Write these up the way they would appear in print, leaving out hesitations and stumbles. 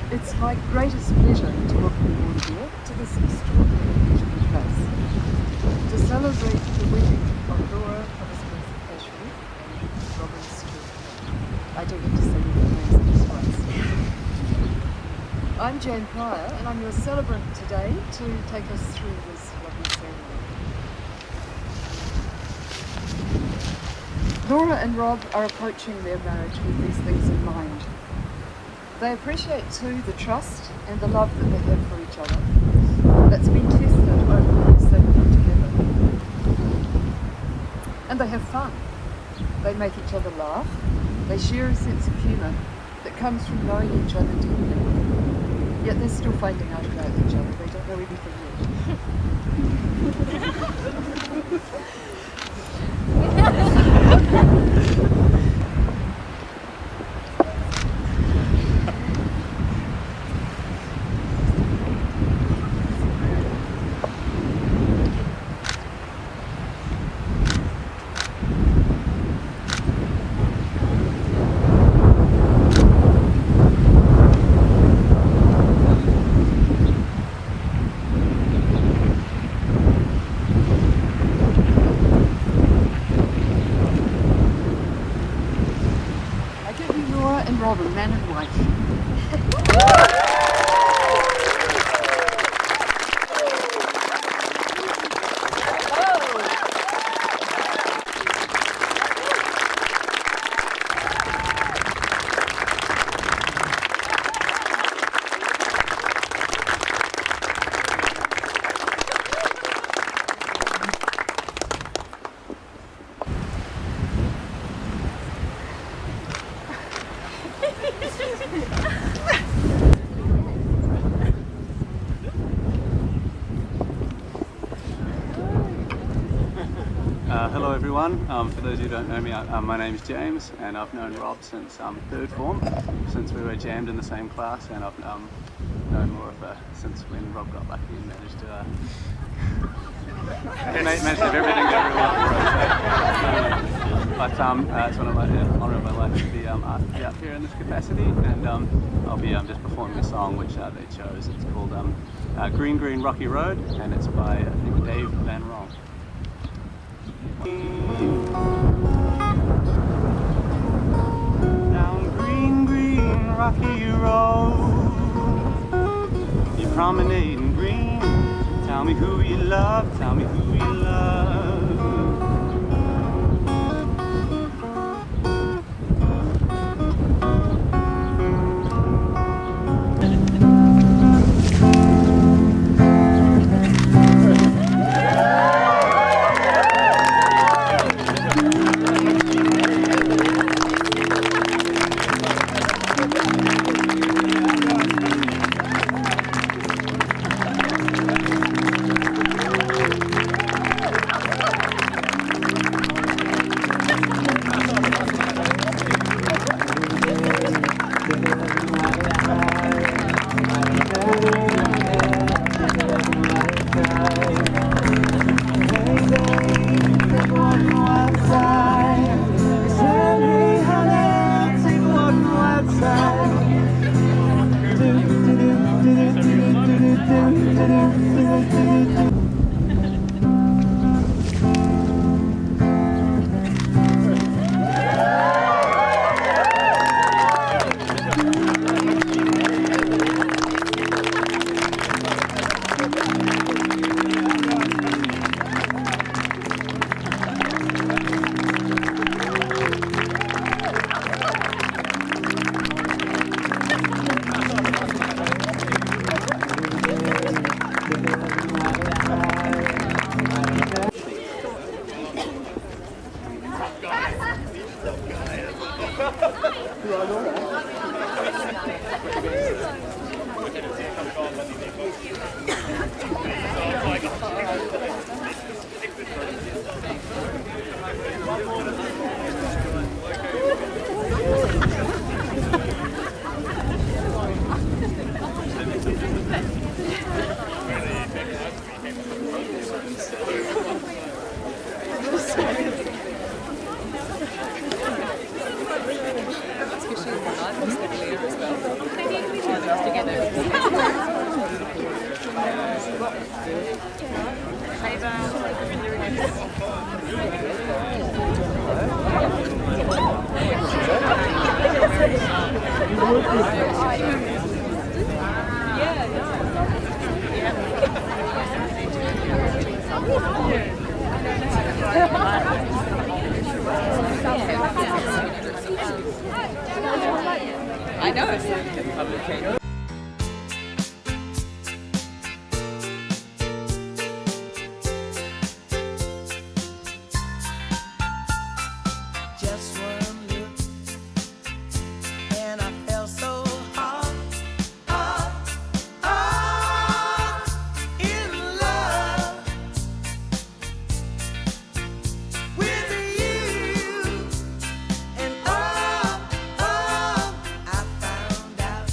It's my greatest pleasure to welcome you all here to this extraordinary beautiful place to celebrate the wedding of Laura of Ferry and Robin Stewart. I don't get to say your names in this place. I'm Jane Pryor and I'm your celebrant today to take us through this lovely ceremony. Laura and Rob are approaching their marriage with these things in mind. They appreciate too the trust and the love that they have for each other that's been tested over the years they've been together. And they have fun. They make each other laugh. They share a sense of humour that comes from knowing each other deeply. Yet they're still finding out about each other. They don't know anything yet. And Robin, man and wife. Hello everyone, for those who don't know me, my name is James and I've known Rob since third form, since we were jammed in the same class, and I've known Laura since when Rob got lucky and managed to have everything go really well. But it's one of my honour of my life to be asked to be up here in this capacity, and I'll be just performing a song which they chose. It's called Green Green Rocky Road, and it's by I think Dave Van Ronk. Down green, green, rocky road, promenading green. Tell me who you love, tell me who you love. I know. Just one look, and I felt so hot, in love with you. And I found out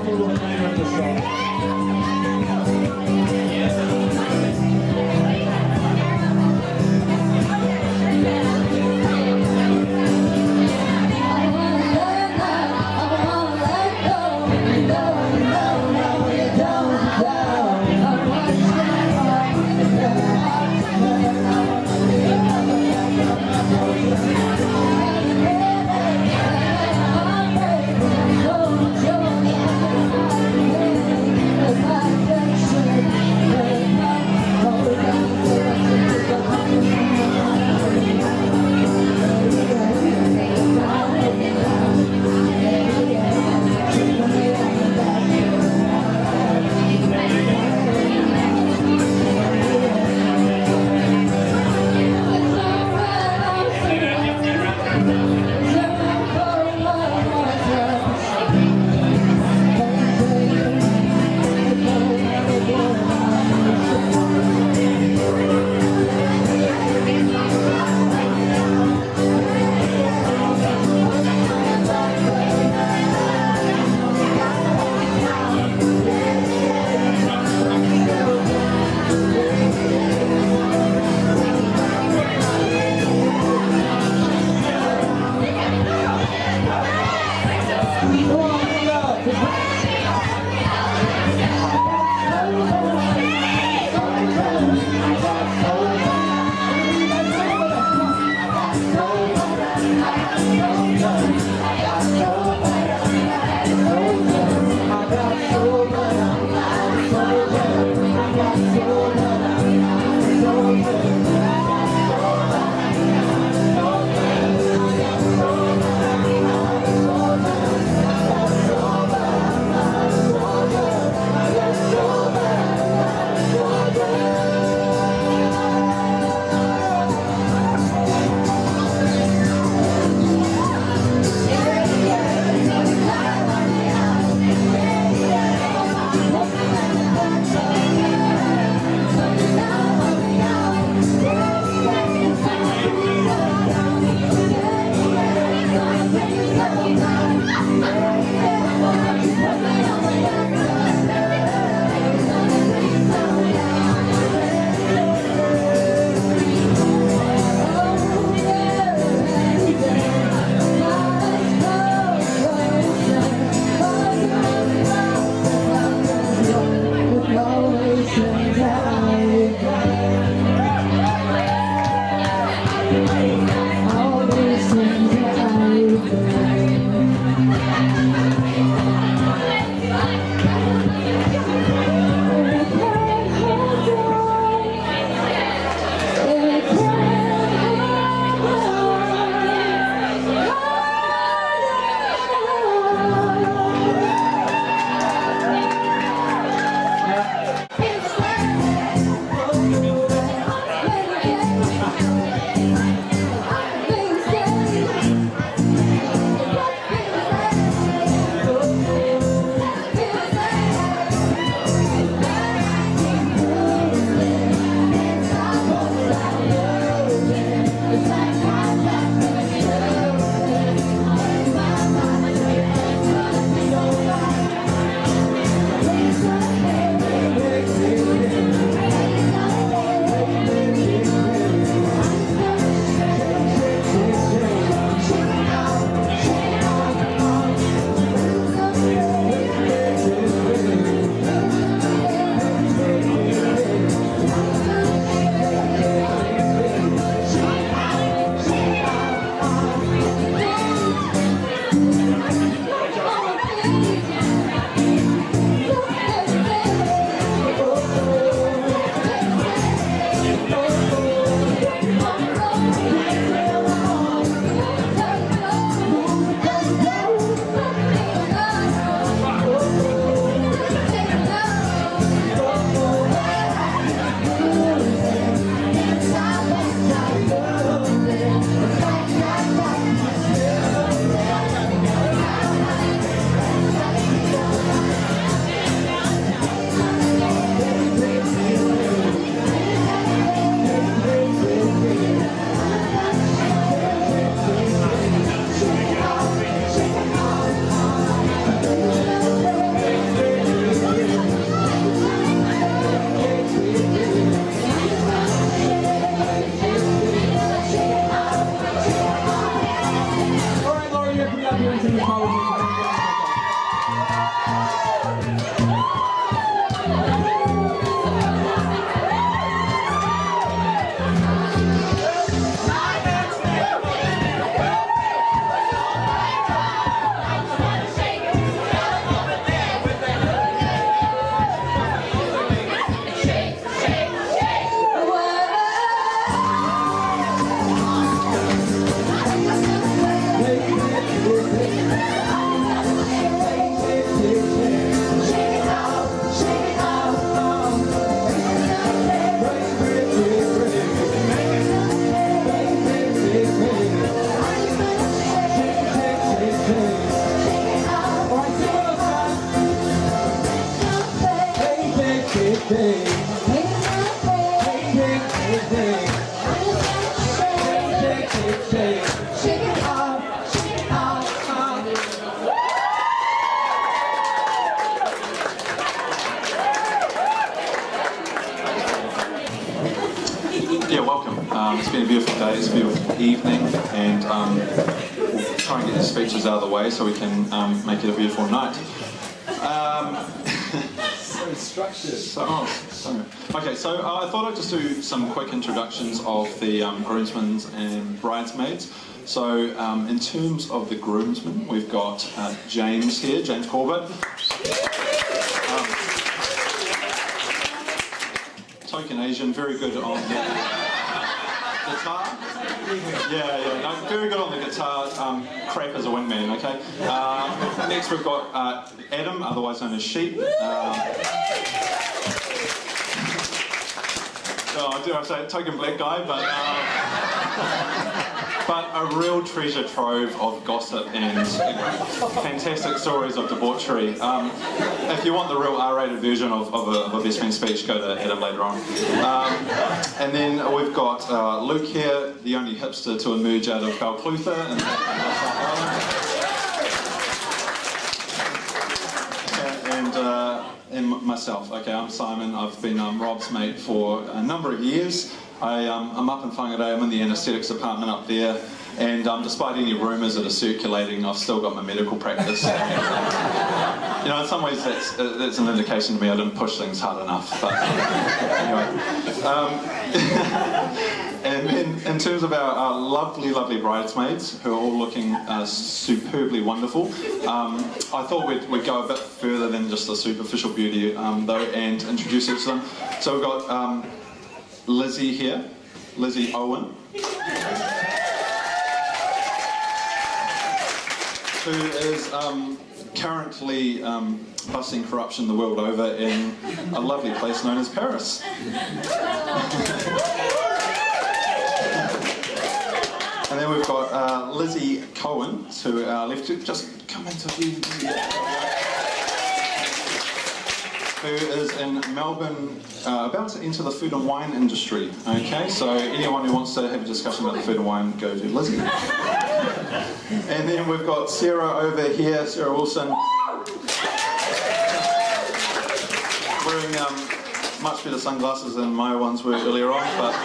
full name of the song. Thank you. Yeah, welcome. It's been a beautiful day, it's a beautiful evening, and we'll try and get the speeches out of the way so we can make it a beautiful night. So structured. Okay, so I thought I'd just do some quick introductions of the groomsmen and bridesmaids. So in terms of the groomsmen, we've got James here, James Corbett. Token Asian, very good on the guitar. Yeah, no, very good on the guitar. Crap as a wingman, okay? Next we've got Adam, otherwise known as Sheep. Oh, do I say it? Token black guy, but a real treasure trove of gossip and fantastic stories of debauchery. If you want the real R-rated version of a best man speech, go to Adam later on. And then we've got Luke here, the only hipster to emerge out of Balclutha. And myself. Okay, I'm Simon. I've been Rob's mate for a number of years. I'm up in Whangarei. I'm in the anaesthetics department up there, and despite any rumours that are circulating, I've still got my medical practice. And, in some ways that's an indication to me I didn't push things hard enough. But anyway. And then in terms of our lovely, lovely bridesmaids, who are all looking superbly wonderful, I thought we'd go a bit further than just the superficial beauty, though, and introduce each of them. So we've got Lizzie here, Lizzie Owen, who is currently busting corruption the world over in a lovely place known as Paris. And then we've got Lizzie Cohen to our left. Just come into view. Who is in Melbourne, about to enter the food and wine industry. Okay, so anyone who wants to have a discussion about the food and wine, go to Lizzie. And then we've got Sarah over here, Sarah Wilson, wearing much better sunglasses than my ones were earlier on, but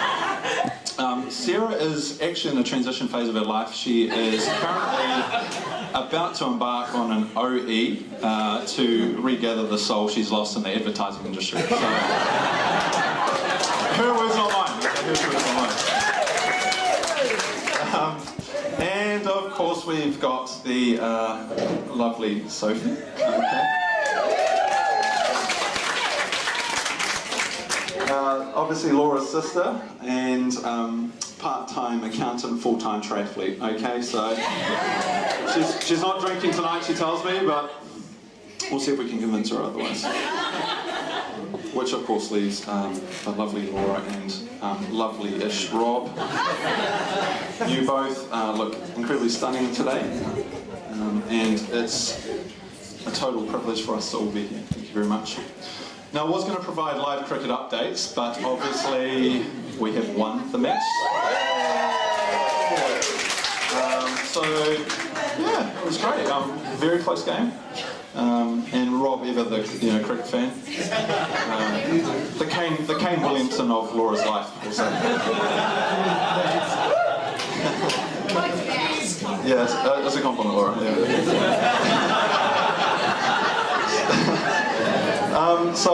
Sarah is actually in a transition phase of her life. She is currently about to embark on an OE to regather the soul she's lost in the advertising industry. So, her words, not mine. Okay, her words, not mine. And of course we've got the lovely Sophie. Okay. Obviously Laura's sister and part-time accountant, full-time triathlete. Okay, so she's not drinking tonight, she tells me, but we'll see if we can convince her otherwise. Which of course leaves the lovely Laura and lovely-ish Rob. You both look incredibly stunning today, and it's a total privilege for us to all be here. Thank you very much. Now, I was going to provide live cricket updates, but obviously we have won the match. So, yeah, it was great. Very close game. And Rob, ever the cricket fan. The Kane Williamson of Laura's life, also. Yeah, it's a compliment, Laura. Yeah. So,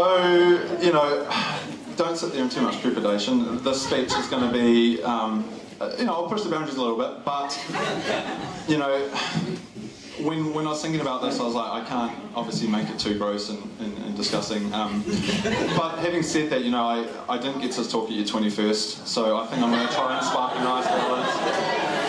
don't sit there in too much trepidation. This speech is going to be, I'll push the boundaries a little bit, but, when I was thinking about this, I was like, I can't obviously make it too gross and disgusting. But having said that, I didn't get to talk at your 21st, so I think I'm going to try and spark a nice balance.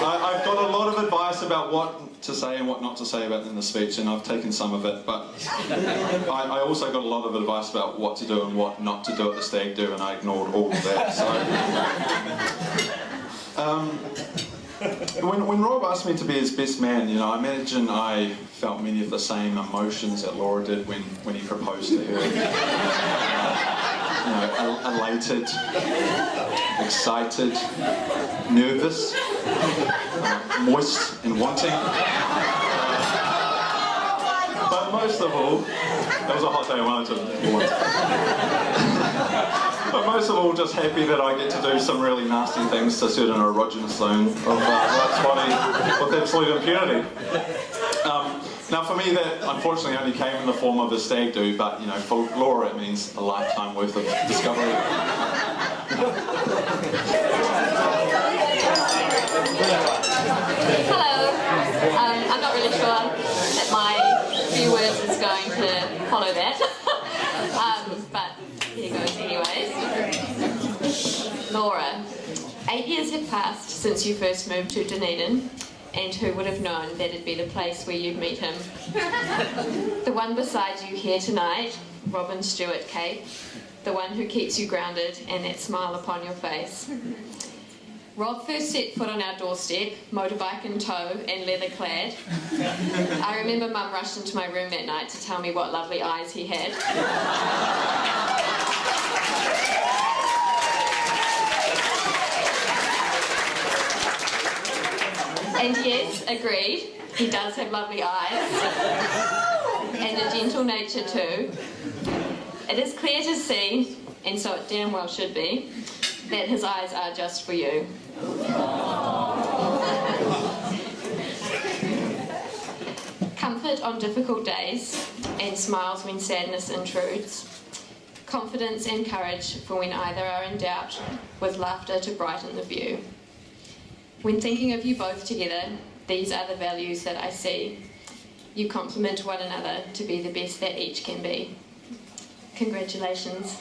I've got a lot of advice about what to say and what not to say about in the speech, and I've taken some of it, but I also got a lot of advice about what to do and what not to do at the stag do, and I ignored all of that. So, when Rob asked me to be his best man, I imagine I felt many of the same emotions that Laura did when he proposed to her. elated, excited, nervous, moist and wanting. But most of all, it was a hot day, I wanted to be wanting. But most of all, just happy that I get to do some really nasty things to certain erogenous zone of Wright's body with absolute impunity. Now for me that unfortunately only came in the form of a stag do, but for Laura it means a lifetime worth of discovery. Hello. I'm not really sure that my few words is going to follow that, but here goes anyways. Laura, 8 years have passed since you first moved to Dunedin, and who would have known that it'd be the place where you'd meet him. The one beside you here tonight, Robin Stewart Cape, the one who keeps you grounded and that smile upon your face. Rob first set foot on our doorstep, motorbike in tow and leather clad. I remember Mum rushed into my room that night to tell me what lovely eyes he had. And yes, agreed, he does have lovely eyes. And a gentle nature too. It is clear to see, and so it damn well should be, that his eyes are just for you. Comfort on difficult days, and smiles when sadness intrudes. Confidence and courage for when either are in doubt, with laughter to brighten the view. When thinking of you both together, these are the values that I see. You complement one another to be the best that each can be. Congratulations.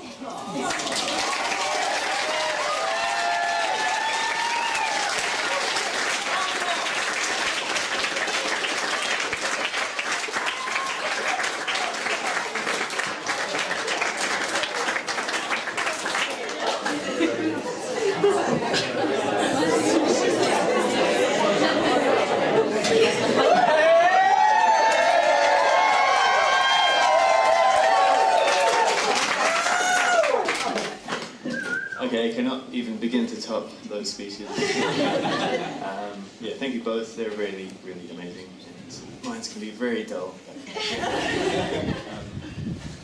Okay, I cannot even begin to top those speeches. Yeah, thank you both. They're really, really amazing. And mine can be very dull.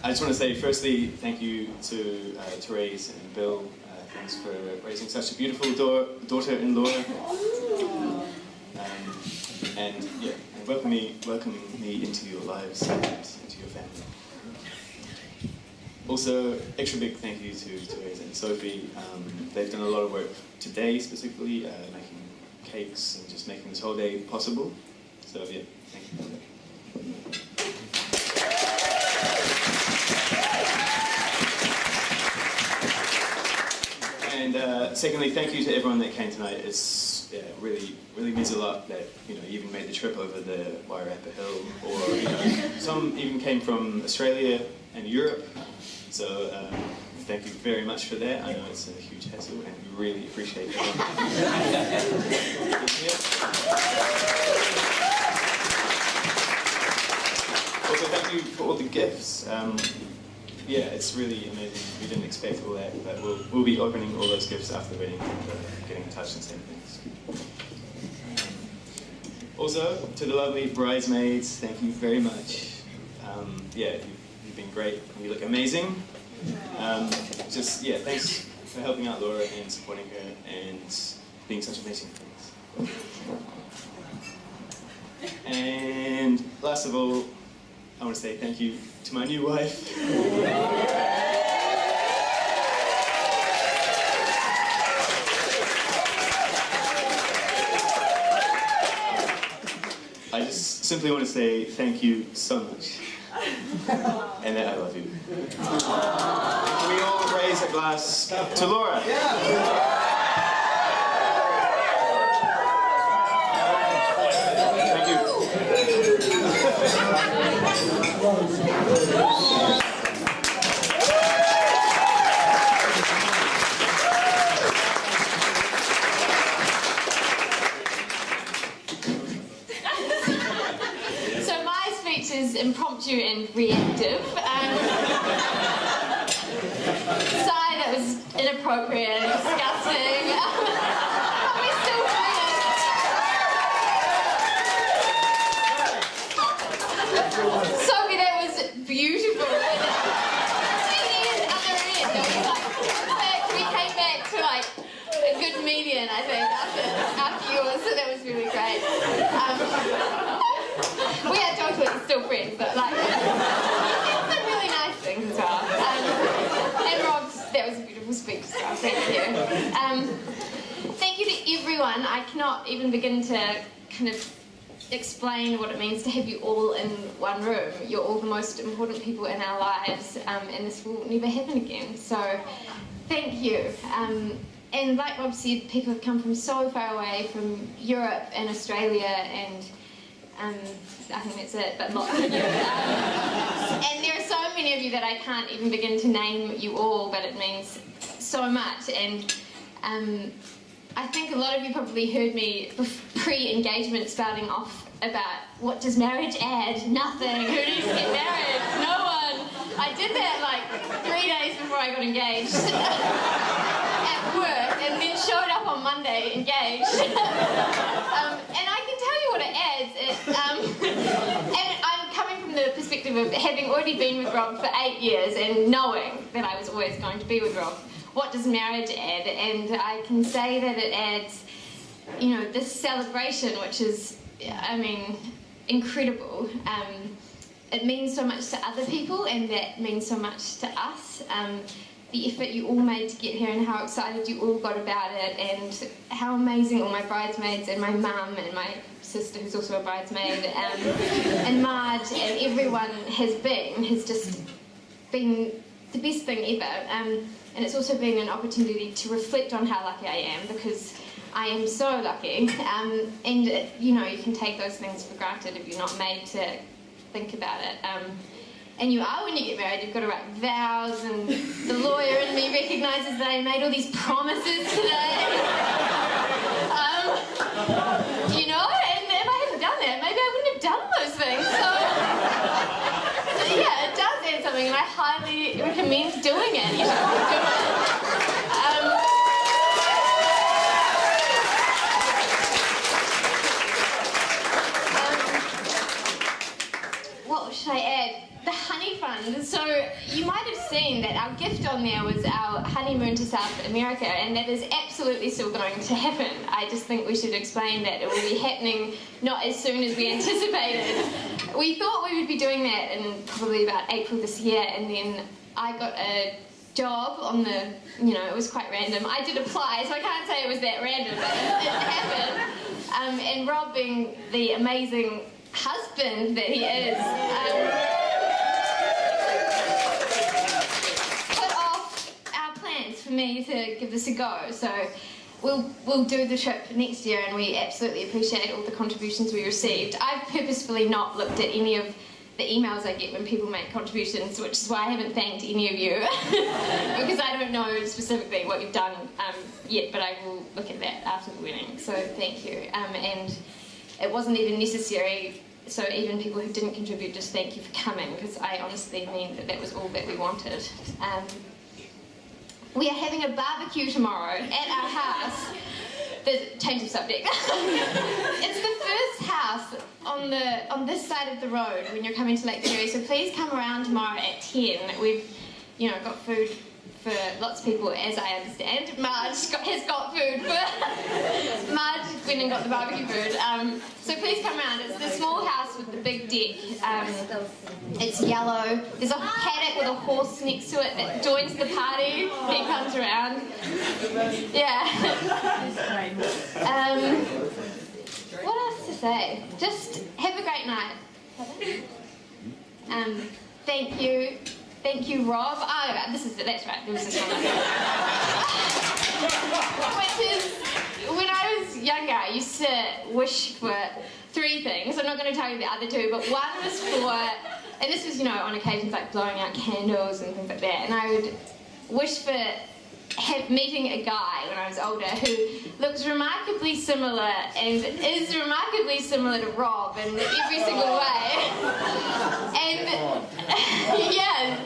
I just want to say, firstly, thank you to Therese and Bill. Thanks for raising such a beautiful daughter-in-law. And yeah, and welcoming me into your lives and into your family. Also, extra big thank you to Therese and Sophie. They've done a lot of work today, specifically making cakes and just making this whole day possible. So yeah, thank you for that. And secondly, thank you to everyone that came tonight. It's really means a lot that you even made the trip over the Wairarapa Hill, or some even came from Australia and Europe. So thank you very much for that. I know it's a huge hassle, and we really appreciate it. Also, thank you for all the gifts. Yeah, it's really amazing. We didn't expect all that, but we'll be opening all those gifts after the wedding and getting in touch and saying things. Also, to the lovely bridesmaids, thank you very much. Yeah, you've been great. You look amazing. Thanks for helping out Laura and supporting her and being such amazing friends. And last of all, I want to say thank you to my new wife. I just simply want to say thank you so much. And that I love you. Can we all raise a glass to Laura? Thank you. So my speech is impromptu and reactive. So inappropriate and disgusting. But we're still friends. Sophie, that was beautiful. We came back to like a good median, I think, after yours, so that was really great. We are totally still friends, but like, some really nice things as well. And Rob's, that was a beautiful speech as well, thank you. Thank you to everyone. I cannot even begin to kind of explain what it means to have you all in one room. You're all the most important people in our lives, and this will never happen again. So, thank you. And like Rob said, people have come from so far away, from Europe and Australia, and I think that's it, but lots of you. And there are so many of you that I can't even begin to name you all, but it means so much. And I think a lot of you probably heard me pre-engagement spouting off about what does marriage add? Nothing. Who needs to get married? No one. I did that like 3 days before I got engaged at work, and then showed up on Monday engaged. And I can tell you what it adds. And I'm coming from the perspective of having already been with Rob for 8 years and knowing that I was always going to be with Rob. What does marriage add? And I can say that it adds, you know, this celebration, which is, I mean, incredible. It means so much to other people, and that means so much to us. The effort you all made to get here, and how excited you all got about it, and how amazing all my bridesmaids and my mum and my sister, who's also a bridesmaid, and Marge and everyone has just been the best thing ever. And it's also been an opportunity to reflect on how lucky I am, because I am so lucky. And you know, you can take those things for granted if you're not made to think about it. And you are when you get married. You've got to write vows, and the lawyer in me recognises that I made all these promises today. You know, and if I hadn't done that, maybe I wouldn't have done those things. So yeah, it does add something, and I highly recommend doing it. You should do it. What should I add? The honey fund. So you might have seen that our gift on there was our honeymoon to South America, and that is absolutely still going to happen. I just think we should explain that it will be happening not as soon as we anticipated. We thought we would be doing that in probably about April this year, and then I got a job on the, you know, it was quite random. I did apply, so I can't say it was that random, but it happened. And Rob, being the amazing husband that he is, put off our plans for me to give this a go. So we'll do the trip next year, and we absolutely appreciate all the contributions we received. I've purposefully not looked at any of the emails I get when people make contributions, which is why I haven't thanked any of you, because I don't know specifically what you've done yet, but I will look at that after the wedding. So thank you. And it wasn't even necessary. So even people who didn't contribute, just thank you for coming, because I honestly mean that was all that we wanted. We are having a barbecue tomorrow at our house. Change of subject. It's the first house on this side of the road when you're coming to Lake Ferry, so please come around tomorrow at 10. We've, you know, got food for lots of people, as I understand. Marge has got food for... Marge went and got the barbecue food. So please come around. It's the small house with the big deck. It's yellow. There's a paddock with a horse next to it that joins the party. He comes around. Yeah. What else to say? Just have a great night. Thank you. Thank you, Rob. Oh, that's right. There was this one. Which is, when I was younger, I used to wish for 3 things. I'm not going to tell you the other 2, but one was for, and this was, you know, on occasions like blowing out candles and things like that. And I would wish for meeting a guy when I was older who looks remarkably similar and is remarkably similar to Rob in every single way. And yeah,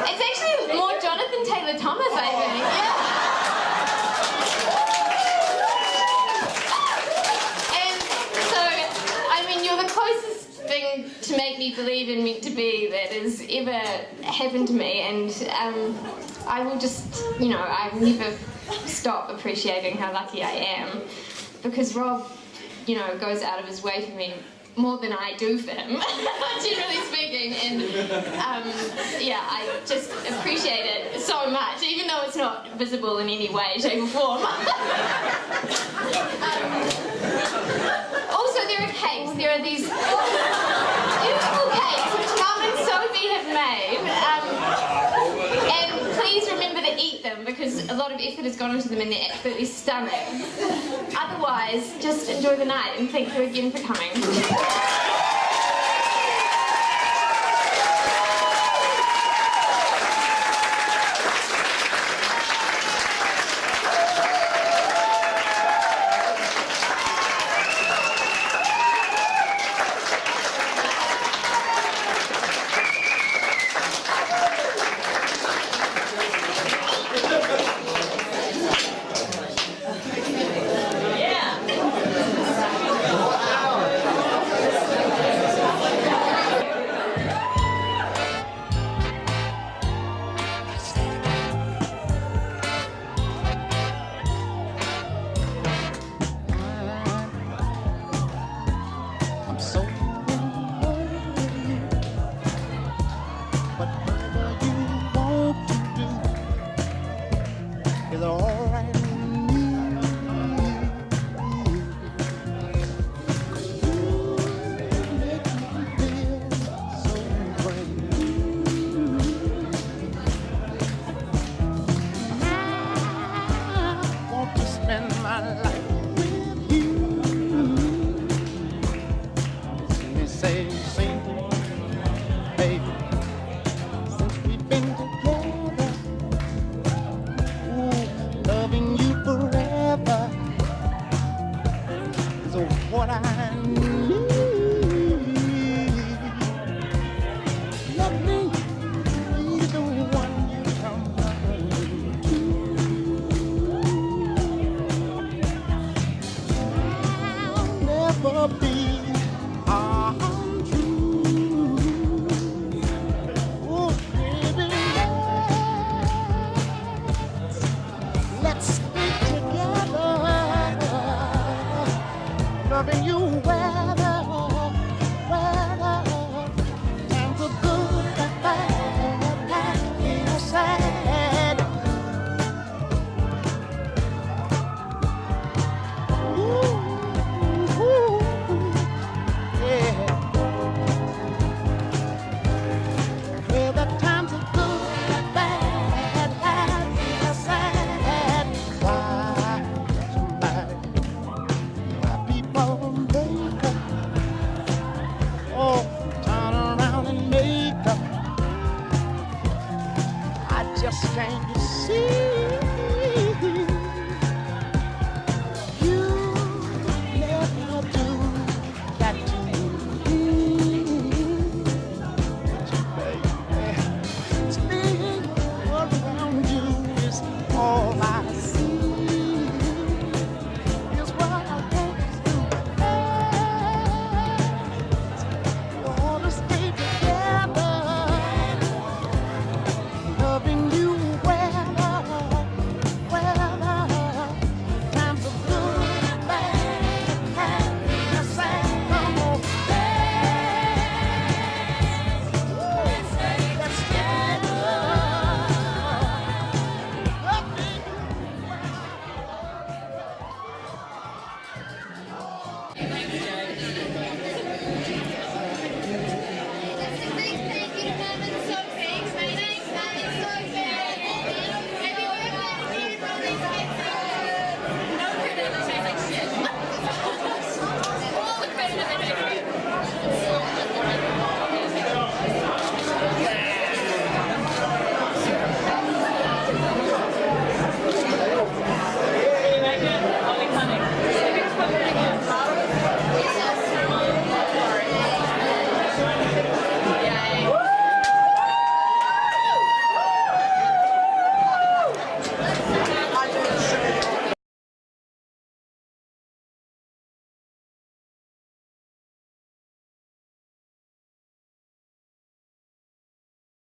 it's actually more Jonathan to make me believe in meant to be that has ever happened to me, and I will just, I never stop appreciating how lucky I am, because Rob, goes out of his way for me more than I do for him, generally speaking, and I just appreciate it so much, even though it's not visible in any way, shape or form. Also, there are cakes. There are these beautiful cakes which Mum and Sophie have made, and please remember to eat them, because a lot of effort has gone into them and they're absolutely stunning. Otherwise, just enjoy the night, and thank you again for coming. Whatever you want to do is all